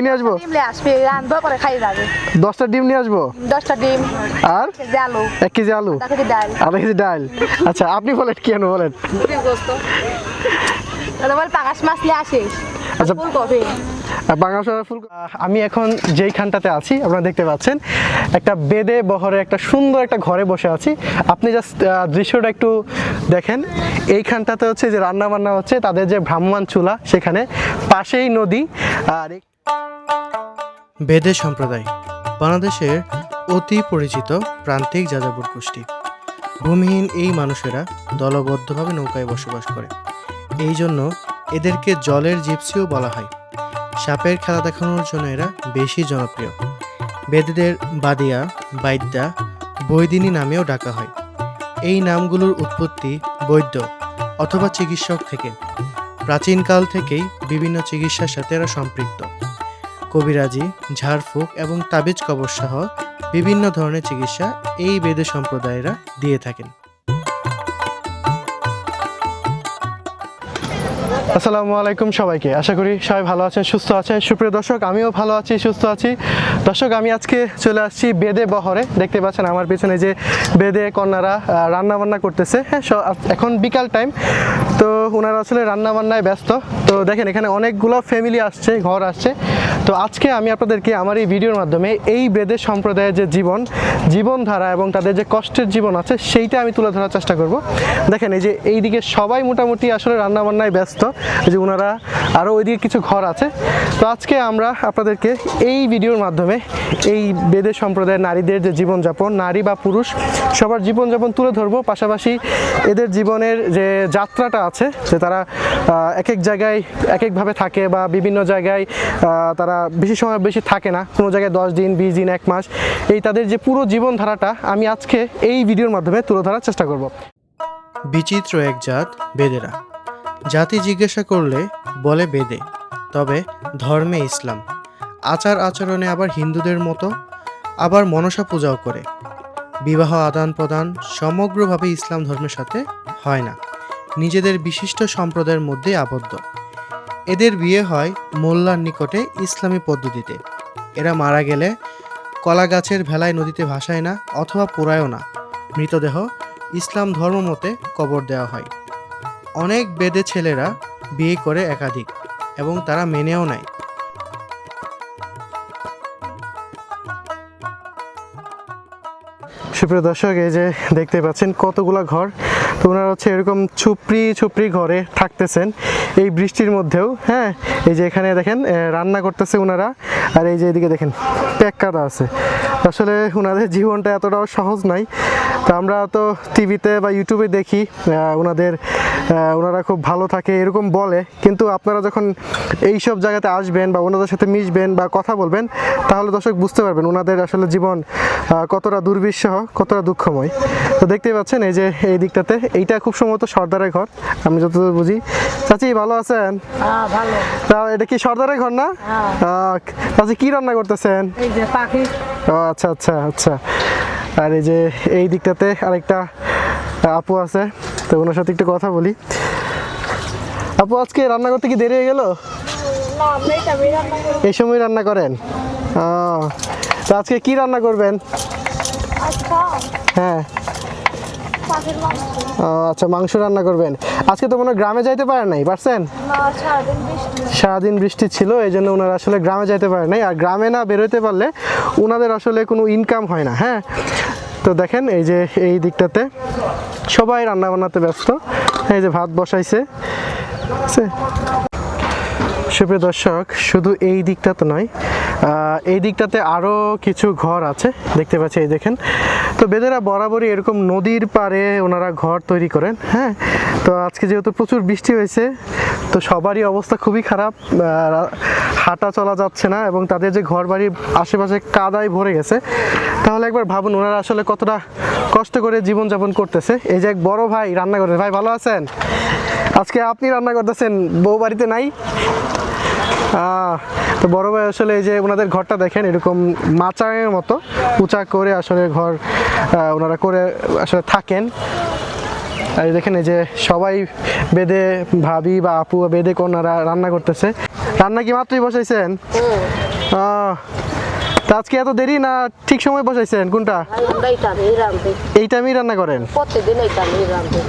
কি নিয়ে আসবো? ডিম নিয়ে আসবে, রান্না করে খাই যাবে। 10টা ডিম নিয়ে আসবো 10টা ডিম আর কেজি আলু 1 কেজি আলু আধা কেজি ডাল। আধা কেজি ডাল। আচ্ছা আপনি বলেন কি আনো বলেন। তাহলে বল পাঙাশ মাছ নিয়ে আসিস। আচ্ছা ফুলকপি বাংলা ফুল। আমি এখন যেইখানটাতে আছি আপনারা দেখতে পাচ্ছেন একটা বেদে বহরে একটা সুন্দর একটা ঘরে বসে আছি। আপনি জাস্ট দৃশ্যটা একটু দেখেন। এইখানটাতে হচ্ছে যে রান্না বান্না হচ্ছে, তাদের যে ভ্রাম্যমাণ চুলা সেখানে, পাশেই নদী। আর বেদে সম্প্রদায় বাংলাদেশের অতি পরিচিত প্রান্তিক যাযাবর গোষ্ঠী। ভূমিহীন এই মানুষেরা দলবদ্ধভাবে নৌকায় বসবাস করে। এই জন্য এদেরকে জলের জিপসিও বলা হয়। সাপের খেলা দেখানোর জন্য এরা বেশি জনপ্রিয়। বেদেদের বাদিয়া, বাইদ্যা, বৈদিনী নামেও ডাকা হয়। এই নামগুলোর উৎপত্তি বৈদ্য অথবা চিকিৎসক থেকে। প্রাচীনকাল থেকেই বিভিন্ন চিকিৎসার সাথে এরা সম্পৃক্ত। কবিরাজি, ঝাড়ফুঁক এবং তাবিজ কবর সহ বিভিন্ন ধরনের চিকিৎসা এই বেদে সম্প্রদায়েরা দিয়ে থাকেন। আসসালামু আলাইকুম সবাইকে, আশা করি সবাই ভালো আছেন, সুস্থ আছেন। সুপ্রিয় দর্শক, আমিও ভালো আছি, সুস্থ আছি। দর্শক, আমি আজকে চলে আসছি বেদে বহরে। দেখতে পাচ্ছেন আমার পিছনে যে বেদে কন্যারা রান্না বান্না করতেছে। হ্যাঁ, এখন বিকাল টাইম, তো ওনারা আসলে রান্না বান্নায় ব্যস্ত। তো দেখেন এখানে অনেকগুলো ফ্যামিলি আসছে, ঘর আসছে। তো আজকে আমি আপনাদেরকে আমার এই ভিডিওর মাধ্যমে এই বেদে সম্প্রদায়ের যে জীবনধারা এবং তাদের যে কষ্টের জীবন আছে সেইটা আমি তুলে ধরার চেষ্টা করব। দেখেন এই যে এইদিকে সবাই মোটামুটি আসলে রান্না বান্নায় ব্যস্ত, এই যে ওনারা আরও ওইদিকে কিছু ঘর আছে। তো আজকে আমরা আপনাদেরকে এই ভিডিওর মাধ্যমে এই বেদে সম্প্রদায়ের নারীদের যে জীবনযাপন, নারী বা পুরুষ সবার জীবনযাপন তুলে ধরবো। পাশাপাশি এদের জীবনের যে যাত্রাটা আছে, যে তারা এক এক জায়গায় এক একভাবে থাকে বা বিভিন্ন জায়গায় তারা বেশি সময় বেশি থাকে না, কোনো জায়গায় 10 দিন, 20 দিন, 1 মাস, এই তাদের যে পুরো জীবনধারাটা আমি আজকে এই ভিডিওর মাধ্যমে তুলে ধরার চেষ্টা করব। বিচিত্র এক জাত বেদেরা। জাতি জিজ্ঞাসা করলে বলে বেদে, তবে ধর্মে ইসলাম। আচার আচরণে আবার হিন্দুদের মতো, আবার মনসা পূজাও করে। বিবাহ আদান প্রদান সমগ্রভাবে ইসলাম ধর্মের সাথে হয় না, নিজেদের বিশিষ্ট সম্প্রদায়ের মধ্যে আবদ্ধ। এদের বিয়ে হয় মোল্লার নিকটে ইসলামী পদ্ধতিতে। এরা মারা গেলে কলা গাছের ভেলায় নদীতে ভাসায় না অথবা পোড়ায়ও না, মৃতদেহ ইসলাম ধর্ম মতে কবর দেওয়া হয়। অনেক বেদে ছেলেরা বিয়ে করে একাধিক এবং তারা মেনেও নেয়। সুপ্রিয় দর্শক, এই যে দেখতে পাচ্ছেন কতগুলা ঘর। তো ওনারা হচ্ছে এরকম ছুপড়ি ঘরে থাকতেছেন এই বৃষ্টির মধ্যেও। হ্যাঁ, এই যে এখানে দেখেন রান্না করতেছে ওনারা, আর এই যে এদিকে দেখেন প্যাক কাটা আছে। আসলে ওনাদের জীবনটা এতটাও সহজ নয়। তো আমরা তো টিভিতে বা ইউটিউবে দেখি ওনারা খুব ভালো থাকে এরকম বলে, কিন্তু আপনারা যখন এইসব জায়গাতে আসবেন বা ওনাদের সাথে মিশবেন বা কথা বলবেন, তাহলে দর্শক বুঝতে পারবেন ওনাদের আসলে জীবন কতটা দুর্বিষহ, কতটা দুঃখময়। তো দেখতেই পাচ্ছেন এই যে এই দিকটাতে, এইটা খুব সম্ভবত সর্দারের ঘর আমি যতদূর বুঝি। চাচি ভালো আছেন? ভালো। তা এটা কি সর্দারের ঘর না? চাচি কি রান্না করতেছেন? এই যে পাখি। ও আচ্ছা আচ্ছা আচ্ছা। আর এই যে এই দিকটাতে আরেকটা আপু আছে, তো ওনার সাথে একটু কথা বলি। আপু, আজকে রান্না করতে কি দেরি হয়ে গেল? এই সময় রান্না করেন? তো আজকে কি রান্না করবেন? হ্যাঁ, আচ্ছা, মাংস রান্না করবেন। আজকে তো মনে হয় গ্রামে যাইতে পারেন নাই, পারছেন? সারাদিন বৃষ্টি ছিল, এই জন্য ওনারা আসলে গ্রামে যাইতে পারে নাই। আর গ্রামে না বেরোতে পারলে ওনাদের আসলে কোনো ইনকাম হয় না। হ্যাঁ, তো দেখেন এই যে এই দিকটাতে সবাই রান্না বান্নাতে ব্যস্ত। এই যে ভাত বসাইছে। সুপ্রিয় দর্শক, শুধু এই দিকটা তো নয়, এই দিকটাতে আরও কিছু ঘর আছে দেখতে পাচ্ছি, এই দেখেন। তো বেদেরা বরাবরই এরকম নদীর পাড়ে ওনারা ঘর তৈরি করেন। হ্যাঁ, তো আজকে যেহেতু প্রচুর বৃষ্টি হয়েছে, তো সবারই অবস্থা খুবই খারাপ, হাঁটা চলা যাচ্ছে না এবং তাদের যে ঘর বাড়ির আশেপাশে কাদায় ভরে গেছে। তাহলে একবার ভাবুন ওনারা আসলে কতটা কষ্ট করে জীবনযাপন করতেছে। এই যে এক বড় ভাই রান্না করতেছে। ভাই ভালো আছেন? আজকে আপনি রান্না করতেছেন, বউ বাড়িতে নাই? তো বড় ভাই আসলে এই যে ওনাদের ঘরটা দেখেন, এরকম মাচারের মতো উঁচা করে আসলে ঘর ওনারা করে আসলে থাকেন। আর দেখেন এই যে সবাই বেদে ভাবি বা আপু বেদে কন্যারা রান্না করতেছে। রান্না কি মাত্রই বসাইছেন? আহ, তা আজকে এত দেরি না ঠিক সময় বসাইছেন কোনটা? এই টাইমেই রান্না করেন?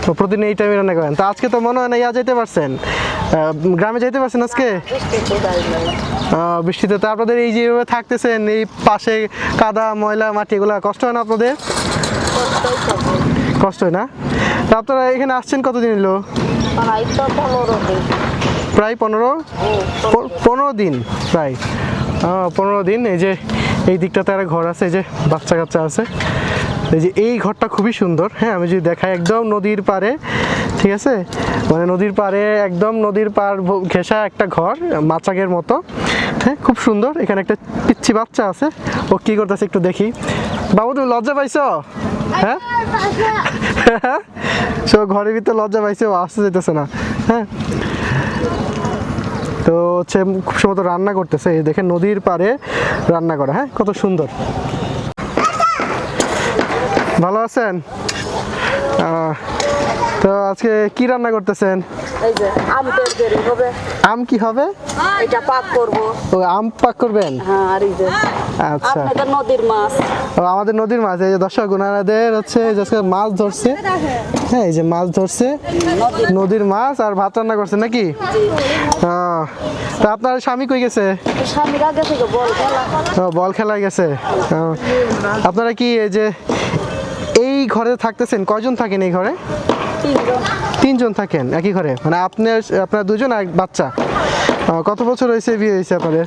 তো প্রতিদিন এই টাইমে রান্না করেন। তা আজকে তো মনে হয় না যেতে পারছেন, গ্রামে যেতে পারছেন আজকে? বৃষ্টিতে তো আপনাদের এই যেভাবে থাকতেছেন, এই পাশে কাদা ময়লা মাটি, এগুলো কষ্ট হয় না আপনাদের? কষ্ট হয় না? তা আপনারা এখানে আসছেন কতদিন হলো? প্রায় 15 দিন প্রায় 15 দিন। এই যে এই দিকটাতে একটা ঘর আছে, এই যে বাচ্চা কাচ্চা আছে। এই যে এই ঘরটা খুবই সুন্দর। হ্যাঁ, আমি যদি দেখাই, একদম নদীর পাড়ে, ঠিক আছে, মানে নদীর পাড়ে, একদম নদীর পাড় ঘেঁষা একটা ঘর, মাচাকের মতো। হ্যাঁ, খুব সুন্দর। এখানে একটা পিচ্ছি বাচ্চা আছে, ও কি করতেছে একটু দেখি। বাবু তুমি লজ্জা পাইছো? হ্যাঁ, সো ঘরের ভিতরে লজ্জা পাইছে, ও আসতে যেতেছে না। হ্যাঁ, তো হচ্ছে খুব সম্ভবত রান্না করতেছে। এই দেখেন নদীর পাড়ে রান্না করা। হ্যাঁ, কত সুন্দর। ভালো আছেন? তো আজকে কি রান্না করতেছেন? এই যে আম তরকারি হবে। আম কি হবে? এটা পাক করব। ও আম পাক করবেন? হ্যাঁ, আর এই যে আচ্ছা, আপনাদের নদীর মাছ। ও আমাদের নদীর মাছ। এই যে দর্শক, ওনাদের হচ্ছে এই যে আজকে মাছ ধরছে। হ্যাঁ, এই যে মাছ ধরছে, নদীর মাছ, আর ভাত রান্না করছে নাকি? তা আপনার স্বামী কই গেছে? স্বামীরা গেছে বল খেলা। ও বল খেলায় গেছে। আপনারা কি এই যে এই ঘরে থাকতেছেন? কয়জন থাকেন এই ঘরে? 3 জন। 3 জন থাকেন একই ঘরে, মানে আপনার 2 জন আর বাচ্চা। কত বছর হয়েছে বিয়ে হয়েছে আপনাদের?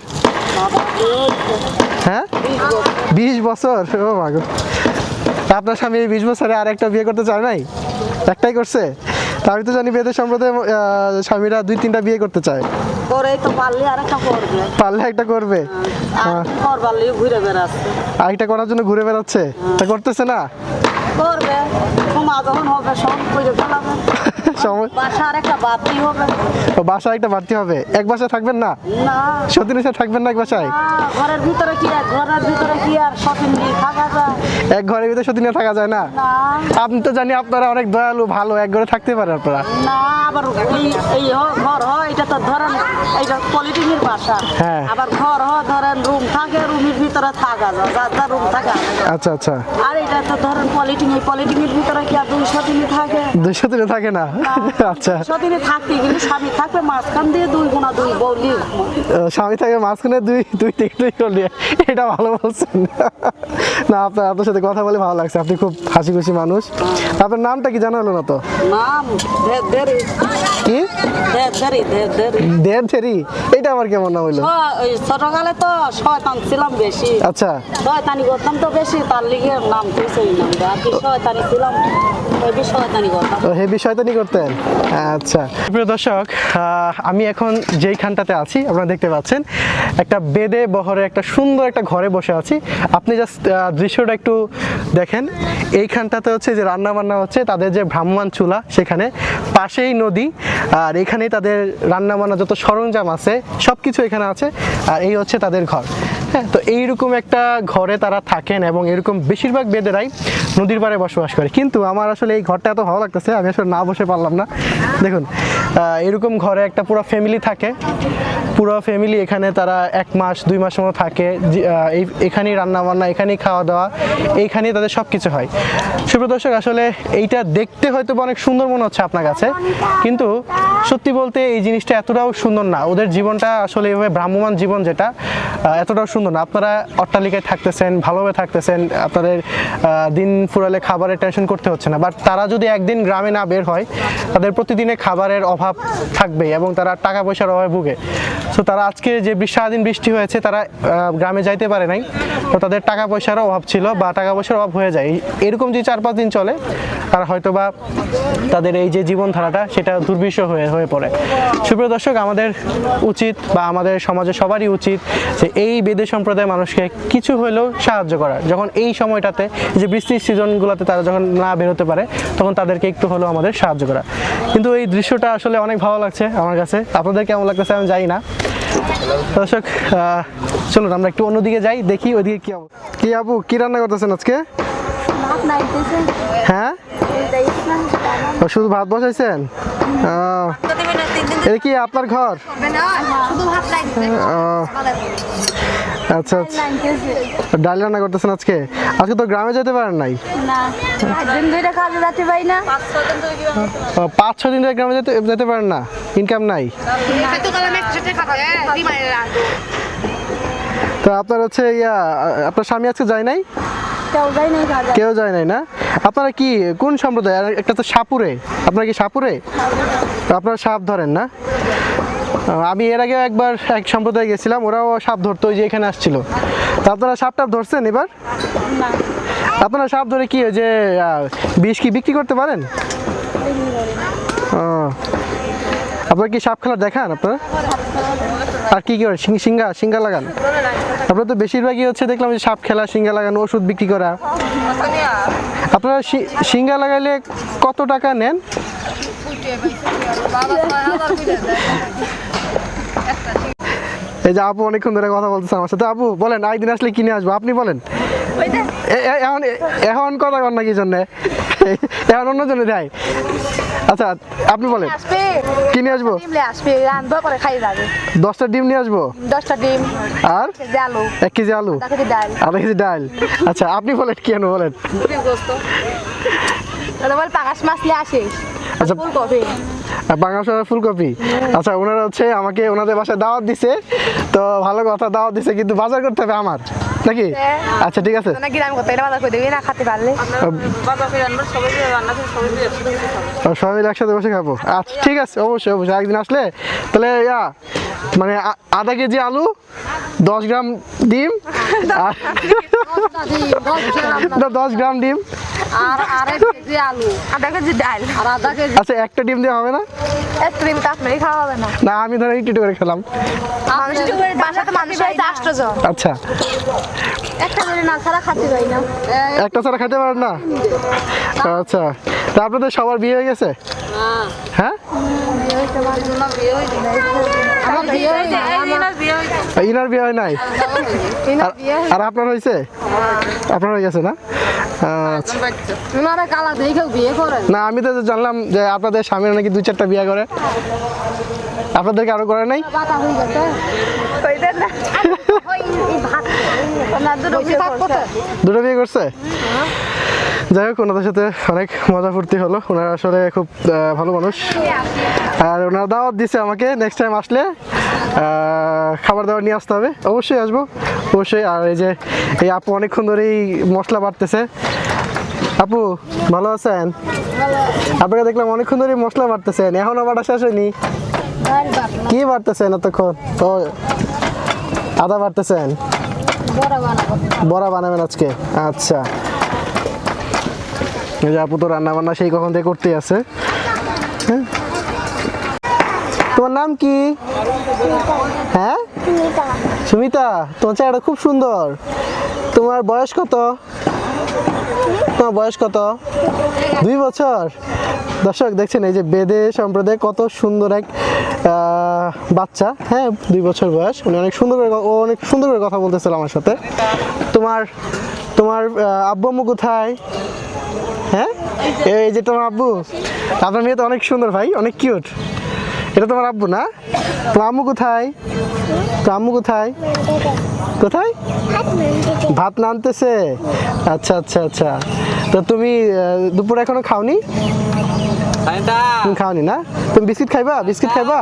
হ্যাঁ, 20 বছর। ও মাগো, আপনার স্বামী এই 20 বছরে আর একটা বিয়ে করতে চায় নাই? একটাই করছে? তা আমি তো জানি বেদের সম্প্রদায়ে স্বামীরা 2-3টা বিয়ে করতে চায়। পারলে একটা করবে, আরেকটা করার জন্য ঘুরে বেড়াচ্ছে। তা করতেছে না? বাসা একটা বাড়তি হবে। এক বাসায় থাকবেন না? সতীনের সাথে থাকবেন না এক বাসায়? ঘরের ভিতরে কি আর সতীন থাকা যায়? এক ঘরের ভিতরে সতীনে থাকা যায় না? আপনি তো জানি আপনারা অনেক দয়ালু, ভালো, এক ঘরে থাকতে পারেন আপনারা। না, আবার এই ঘর হয়, এটা তো ধরেন এইটা পলিটিকের বাসা। হ্যাঁ, আবার ঘর হয় ধরেন রুম থাকে, রুমের ভিতরে থাকা যায়, যার রুম থাকে। আচ্ছা আচ্ছা। আর এটা তো ধরেন পলিটিকের ভিতরে কি আর 200 দিনে থাকে? 200 দিনে থাকে না? আচ্ছা, 200 দিনে থাকতে গেলে স্বামী থাকবে মাঝখান দিয়ে 2 গুণা 2 বৌলি। স্বামী থাকে মাঝখানে দুই টিকটুই করলে, এটা ভালো বলছেন। না, আপনার সাথে কথা বলে ভালো লাগছে, আপনি খুব হাসি খুশি মানুষ। আপনার নামটা কি জানা হলো না তো? নাম দেরি কি? দেরি দেড়? এটা আমার কেমন নাম হইলো? ছোটকালে তো শয়তান ছিলাম বেশি। আচ্ছা, শয়তানি করতাম তো বেশি, তার লিগে নাম তুই নাম আর কি। শয়তানি ছিলাম, শয়তানি করতাম। হেভি শয়তানি করতেন? আচ্ছা। প্রিয় দর্শক, আমি এখন যেইখানটাতে আছি আপনারা দেখতে পাচ্ছেন, একটা বেদে বহরে একটা সুন্দর একটা ঘরে বসে আছি। আপনি জাস্ট দৃশ্যটা একটু দেখেন। এইখানটাতে হচ্ছে যে রান্না বান্না হচ্ছে, তাদের যে ভ্রাম্যমাণ চুলা, সেখানে পাশেই নদী, আর এখানেই তাদের রান্না বান্না যত সরঞ্জাম আছে সব কিছু এখানে আছে, আর এই হচ্ছে তাদের ঘর। হ্যাঁ, তো এইরকম একটা ঘরে তারা থাকেন, এবং এরকম বেশিরভাগ বেদেরাই নদীর পাড়ে বসবাস করে। কিন্তু আমার আসলে এই ঘরটা এত ভালো লাগতেছে, আমি আসলে না বসে পারলাম না। দেখুন, এরকম ঘরে একটা পুরো ফ্যামিলি থাকে, পুরো ফ্যামিলি এখানে তারা 1 মাস 2 মাস মতো থাকে। এখানেই রান্না বান্না, এখানেই খাওয়া দাওয়া, এইখানেই তাদের সব কিছু হয়। সুপ্রিয় দর্শক, আসলে এইটা দেখতে হয়তো অনেক সুন্দর মনে হচ্ছে আপনার কাছে, কিন্তু সত্যি বলতে এই জিনিসটা এতটাও সুন্দর না। ওদের জীবনটা আসলে এভাবে ভ্রাম্যমাণ জীবন, যেটা এতটাও সুন্দর না। আপনারা অট্টালিকায় থাকতেছেন, ভালোভাবে থাকতেছেন, আপনাদের দিন ফুরালে খাবারের টেনশন করতে হচ্ছে না। বাট তারা যদি একদিন গ্রামে না বের হয়, তাদের প্রতিদিনে খাবারের অভাব থাকবে, এবং তারা টাকা পয়সার অভাবে ভুগে। সো তারা আজকে যে সারাদিন বৃষ্টি হয়েছে, তারা গ্রামে যাইতে পারে নাই, তো তাদের টাকা পয়সারও অভাব ছিল, বা টাকা পয়সার অভাব হয়ে যায়। এরকম যে 4-5 দিন চলে, তারা হয়তো বা তাদের এই যে জীবনধারাটা, সেটা দুর্বিষহ হয়ে পড়ে। সুপ্রিয় দর্শক, আমাদের উচিত, বা আমাদের সমাজে সবারই উচিত, যে এই বেদে সম্প্রদায়ের মানুষকে কিছু হলেও সাহায্য করার। যখন এই সময়টাতে, যে বৃষ্টির সিজনগুলোতে তারা যখন না বেরোতে পারে, তখন তাদেরকে একটু হলেও আমাদের সাহায্য করা। কিন্তু এই দৃশ্যটা আসলে অনেক ভালো লাগছে আমার কাছে। আপনাদের কেমন লাগতেছে আমি জানি না। দর্শক, চলুন আমরা একটু অন্যদিকে যাই, দেখি ওইদিকে কি আপু কি রান্না করতেছেন আজকে? হ্যাঁ, ও, শুধু ভাত বসাইছেন? এটা কি আপনার ঘর? ও, আচ্ছা আচ্ছা, ডাল রান্না করতেছেন আজকে? আজকে তো গ্রামে যেতে পারেন নাই? না, একদিন দুইটা কাজে যেতে পারি না। 5-6 দিন ধরে গ্রামে যেতে পারেন না? ইনকাম নাই? তো আপনার হচ্ছে আপনার স্বামী আজকে যায় নাই? কেউ যায় নাই কাজে। কেউ যায় নাই না? আপনারা কি কোন সম্প্রদায়? আর একটা তো সাপুরে, আপনারা কি সাপুরে? আপনারা সাপ ধরেন না? আমি এর আগে একবার এক সম্প্রদায়ে গেছিলাম, ওরাও সাপ ধরতো, ওই যে এখানে আসছিল। তা আপনারা সাপ টাপ ধরছেন এবার? না, আপনারা সাপ ধরে কি ওই যে বিষ কি বিক্রি করতে পারেন? ও, আপনারা কি সাপ খেলা দেখান আপনারা? আর কি কি করেন? সিঙ্গা লাগান? আপনারা তো বেশিরভাগই হচ্ছে দেখলাম যে সাপ খেলা, সিঙ্গা লাগানো, ওষুধ বিক্রি করা। আপনারা সিঙ্গা লাগাইলে কত টাকা নেন? এই যে আপু অনেকক্ষণ ধরে কথা বলতেছে আমার সাথে। আপু বলেন, একদিন আসলে কিনে আসবো, আপনি বলেন। এখন এখন কথা কর না কি জন্যে? এখন অন্য জন্য দেয়। আচ্ছা আপনি বলেন, কিনে আসবো? 10টা ডিম নিয়ে আসবো, 10টা ডিম, আর 1 কেজি আলু, আধা কেজি ডাল। আচ্ছা আপনি বলেন কেন বলেন? পাঙাশ মাছ নিয়ে আসিস। আচ্ছা, ফুলকপি, বাংলা ফুলকপি। আচ্ছা, ওনারা হচ্ছে আমাকে ওনাদের বাসায় দাওয়াত দিছে, তো ভালো কথা, দাওয়াত দিছে, কিন্তু বাজার করতে হবে আমার নাকি? আচ্ছা ঠিক আছে, সবাই মিলে একসাথে বসে খাবো। আচ্ছা ঠিক আছে, অবশ্যই অবশ্যই একদিন আসলে তাহলে মানে আধা কেজি আলু, 10 গ্রাম ডিম, আর 10 গ্রাম ডিম, আর আড়াই কেজি আলু, আধা কেজি ডাল, আর আধা কেজি। আচ্ছা একটা ডিম দিয়ে হবে না? একটা ডিম তো আপনারই খাওয়া হবে না। না আমি ধরেন একটু করে খেলাম। বাসাতে মানুষ হয়েছে 8 জন। আচ্ছা, একটা করে না ছাড়া খাতে পারি না। একটা ছাড়া খেতে পারেন না? আচ্ছা, তা আপনাদের সবার বিয়ে হয়ে গেছে? হ্যাঁ, ইনার বিয়ে হয় নাই, আর আপনার হয়েছে? আপনার হয়ে গেছে না? আচ্ছা, কালা দেখেও বিয়ে করে না আমি তো জানলাম যে আপনাদের স্বামীরা নাকি 2-4টা বিয়ে করে, আপনাদেরকে আরো করে নাই? বাতা হয়ে গেছে। দুটো বিয়ে করছে? যাই হোক, ওনাদের সাথে অনেক মজা ফুর্তি হলো। ওনারা আসলে খুব ভালো মানুষ, আর ওনারা দাওয়াত দিছে আমাকে নেক্সট টাইম আসলে খাবার দাবার নিয়ে আসতে হবে। অবশ্যই আসবো, অবশ্যই। আর এই আপু অনেকক্ষণ ধরেই মশলা বাড়তেছে। আপু ভালো আছেন? আপনাকে দেখলাম অনেকক্ষণ ধরেই মশলা বাড়তেছেন, এখনো বাটা শেষ হয়নি? কি বাড়তেছেন এতক্ষণ? ও, আদা বাড়তেছেন, বড়া বানাবেন আজকে? আচ্ছা, এই যে আপু তো রান্না বান্না সেই কখন থেকে করতেই আছে। হ্যাঁ, তোমার নাম কি? হ্যাঁ, সুমিতা। তোমার চেহারা খুব সুন্দর। তোমার বয়স কত? তোমার বয়স কত? 2 বছর। দর্শক দেখছেন, এই যে বেদে সম্প্রদায় কত সুন্দর এক বাচ্চা। হ্যাঁ, 2 বছর বয়স। উনি অনেক সুন্দর করে অনেক সুন্দর করে কথা বলতেছিল আমার সাথে। তোমার আব্বু আম্মু কোথায়? হ্যাঁ, এই যে তোমার আব্বু। আপনার মেয়ে তো অনেক সুন্দর ভাই, অনেক কিউট। এটা তোমার আব্বু না? তোমার আম্মু কোথায়? তো আম্মু কোথায়? কোথায়? ভাত নানতেছে। আচ্ছা আচ্ছা আচ্ছা, তো তুমি দুপুরে এখনো খাওনি? তুমি খাওনি না? তুমি বিস্কিট খাইবা? বিস্কিট খাইবা?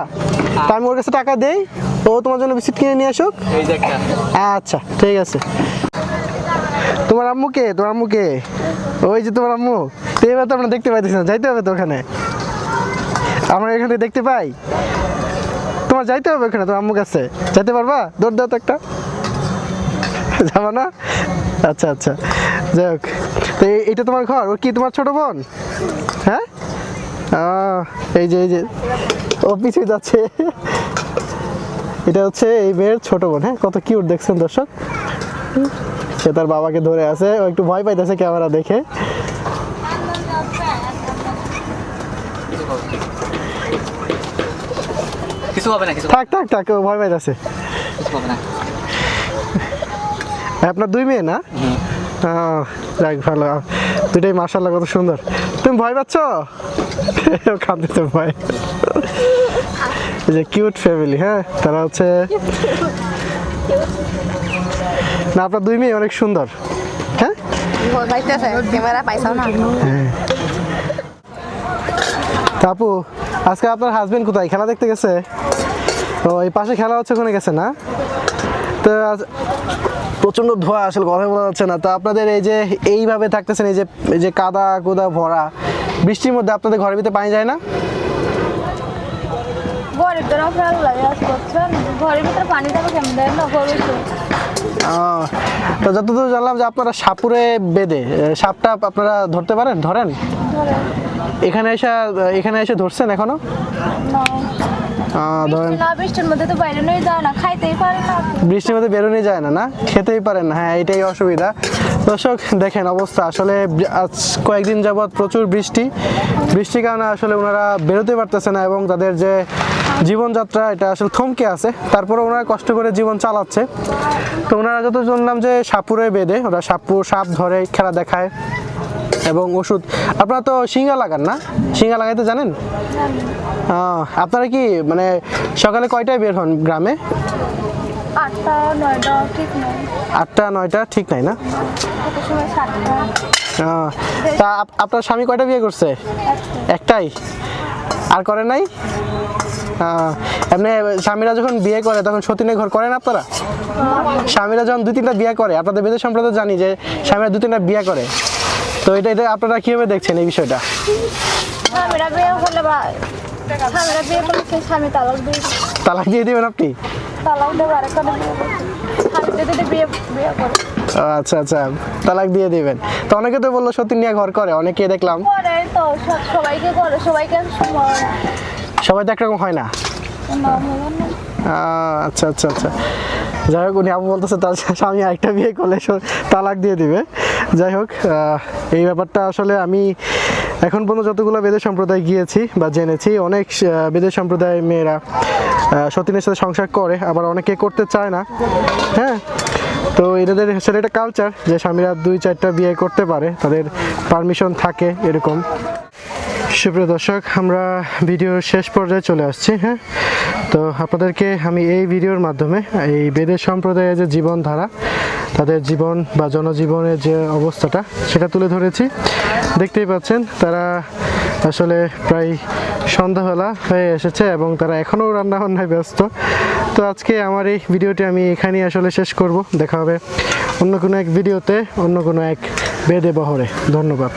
তা আমি ওর কাছে টাকা দেই, ও তোমার জন্য বিস্কিট কিনে নিয়ে আসুক। আচ্ছা ঠিক আছে। তোমার আম্মু কে? তোমার আম্মু কে? ওই যে তোমার আম্মু। তো এবার তো আমরা দেখতে পাইতেছি না, যাইতে হবে তো ওখানে। আমরা এখান থেকে দেখতে পাই? তোমার যাইতে হবে ওখানে, তোমার আম্মুর কাছে। যাইতে পারবা? দৌড় দাও তো একটা। যাবা না? আচ্ছা আচ্ছা, যাই হোক। তো এইটা তোমার ঘর? ও কি তোমার ছোট বোন? হ্যাঁ, এই যে ও পিছিয়ে যাচ্ছে। এটা হচ্ছে এই মেয়ের ছোট বোন। হ্যাঁ, কত কিউট দেখছেন দর্শক। সে তার বাবাকে ধরে আছে, ও একটু ভয় পাইতেছে ক্যামেরা দেখে। কিছু হবে না, কিছু থাক থাক থাক, ও ভয় পাইতেছে। হবে না। আপনার 2 মেয়ে না? যাক ভালো, দুটাই মাশাআল্লাহ কত সুন্দর। তুমি তুমি ভয় পাচ্ছ? কাঁদতে ভয়। এই যে কিউট ফ্যামিলি, হ্যাঁ তারা হচ্ছে না, আপনার দুই মেয়ে অনেক সুন্দর। হ্যাঁ ক্যামেরা পাইছাও না? তা আপু, আজকে আপনার হাজবেন্ড কোথায়, খেলা দেখতে গেছে? ও এই পাশে খেলা হচ্ছে, ওখানে গেছে না? তো প্রচন্ড ধোঁয়া, আসলে কথা বলা যাচ্ছে না। তো আপনাদের এই যে এইভাবে থাকতেছেন, এই যে কাদা কোদা ভরা বৃষ্টির মধ্যে, আপনাদের ঘরের ভিতরে পানি যায় না? ঘরের ভিতরে ফেল লাগে করছেন, ঘরের ভিতরে পানি যাবে কেমন দেয় না গরু। তো যতদূর জানলাম যে আপনারা সাপুরে বেঁধে সাপটা আপনারা ধরতে পারেন, ধরেন? এখানে এসে ধরছেন এখনো? ধরেন না, বৃষ্টির মধ্যে তো বাইরে নিয়ে যায় না, খাইতেই পারে না। বৃষ্টির মধ্যে বেরোনো যায় না, না খেতেই পারেন না। হ্যাঁ, এটাই অসুবিধা। দর্শক দেখেন অবস্থা, আসলে আজ কয়েকদিন যাবৎ প্রচুর বৃষ্টির কারণে আসলে ওনারা বেরোতে পারতেছে না, এবং তাদের যে জীবনযাত্রা এটা আসলে থমকে আছে। তারপরে ওনারা কষ্ট করে জীবন চালাচ্ছে। তো ওনারা যত শুনলাম যে সাপুরে বেঁধে ওরা সাপ ধরে, খেলা দেখায় এবং ওষুধ। আপনারা তো শিঙা লাগান না? শিঙা লাগাইতে জানেন? আপনারা কি মানে সকালে কয়টায় বের হন গ্রামে? 8টা 9টা ঠিক নয়, 8টা 9টা ঠিক নাই না? কত সময় 7টা। তা আপনার স্বামী কয়টা বিয়ে করছে? একটাই, আর করে নাই? এমনি স্বামীরা যখন বিয়ে করে তখন সতীনের ঘর করেন আপনারা? স্বামীরা যখন 2-3টা বিয়ে করে, আপনাদের বেদের সম্প্রদায় জানি যে স্বামীরা 2-3টা বিয়ে করে, তো এটা আপনারা কিভাবে দেখছেন এই বিষয়টা? স্বামীরা বিয়ে করলে বা স্বামীরা বিয়ে করলে সেই স্বামী তালাক দিয়ে দিবেন আপনি? তালাক দেবে, আরেকটা বিয়ে করছে স্বামী যদি বিয়ে করে। আচ্ছা আচ্ছা, তালাক দিয়ে দিবেন। তো অনেকে তো বললো সতীন নিয়ে ঘর করে, অনেকে দেখলাম। করে তো সবাইকে করে, সবাইকে সবাই তো একরকম হয় না। আচ্ছা আচ্ছা আচ্ছা, যাই হোক, উনি আপু বলতেছে তার স্বামী আরেকটা বিয়ে করলে তালাক দিয়ে দিবে। যাই হোক, এই ব্যাপারটা আসলে আমি এখন পর্যন্ত যতগুলো বেদের সম্প্রদায় গিয়েছি বা জেনেছি, অনেক বেদের সম্প্রদায়ের মেয়েরা সতীনের সাথে সংসার করে, আবার অনেকে করতে চায় না। হ্যাঁ, তো এদের আসলে এটা কালচার যে স্বামীরা 2-4টা বিয়ে করতে পারে, তাদের পারমিশন থাকে এরকম। সুপ্রিয় দর্শক, আমরা ভিডিওর শেষ পর্যায়ে চলে আসছি। হ্যাঁ, তো আপনাদেরকে আমি এই ভিডিওর মাধ্যমে এই বেদের সম্প্রদায়ের যে জীবনধারা, তাদের জীবন বা জনজীবনের যে অবস্থাটা, সেটা তুলে ধরেছি। দেখতেই পাচ্ছেন তারা আসলে প্রায় সন্ধ্যাবেলা হয়ে এসেছে এবং তারা এখনও রান্নাবান্নায় ব্যস্ত। তো আজকে আমার এই ভিডিওটি আমি এখানেই আসলে শেষ করব। দেখা হবে অন্য কোনো এক ভিডিওতে, অন্য কোনো এক বেদে বহরে। ধন্যবাদ।